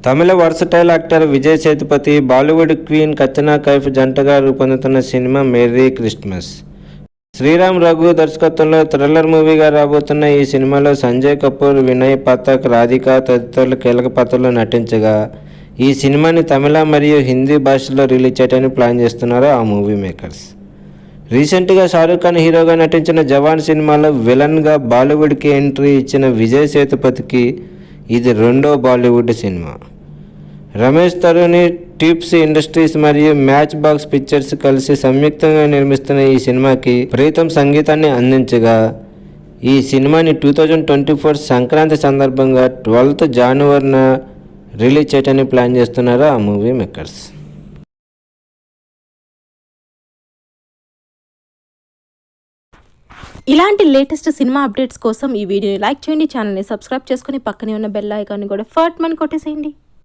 తమిళ versatile actor Vijay Sethupathi, Bollywood queen Katrina Kaif జంటగా రూపొందుతున్న సినిమా మేరీ క్రిస్మస్. శ్రీరామ్ రఘు దర్శకత్వంలో థ్రిల్లర్ మూవీగా రాబోతున్న ఈ సినిమాలో సంజయ్ కపూర్, వినయ్ పథక్, రాధిక తదితరులు కీలక పాత్రలో నటించగా, ఈ సినిమాని తమిళ మరియు హిందీ భాషల్లో రిలీజ్ చేయడానికి ప్లాన్ చేస్తున్నారు ఆ మూవీ మేకర్స్. రీసెంట్గా షారూఖ్ ఖాన్ హీరోగా నటించిన జవాన్ సినిమాలో విలన్గా బాలీవుడ్కి ఎంట్రీ ఇచ్చిన విజయ్ సేతుపతికి ఇది రెండో బాలీవుడ్ సినిమా. రమేష్ తరుణి, టిప్స్ ఇండస్ట్రీస్ మరియు మ్యాచ్ బాక్స్ పిక్చర్స్ కలిసి సంయుక్తంగా నిర్మిస్తున్న ఈ సినిమాకి ప్రీతం సంగీతాన్ని అందించగా, ఈ సినిమాని 2024 సంక్రాంతి సందర్భంగా 12th జనవరిన రిలీజ్ చేయడానికి ప్లాన్ చేస్తున్నారు ఆ మూవీ మేకర్స్. ఇలాంటి లేటెస్ట్ సినిమా అప్డేట్స్ కోసం ఈ వీడియోని లైక్ చేయండి, ఛానల్ని సబ్స్క్రైబ్ చేసుకుని పక్కనే ఉన్న బెల్ ఐకాన్ని కూడా ఫట్ మని కొట్టేసేయండి.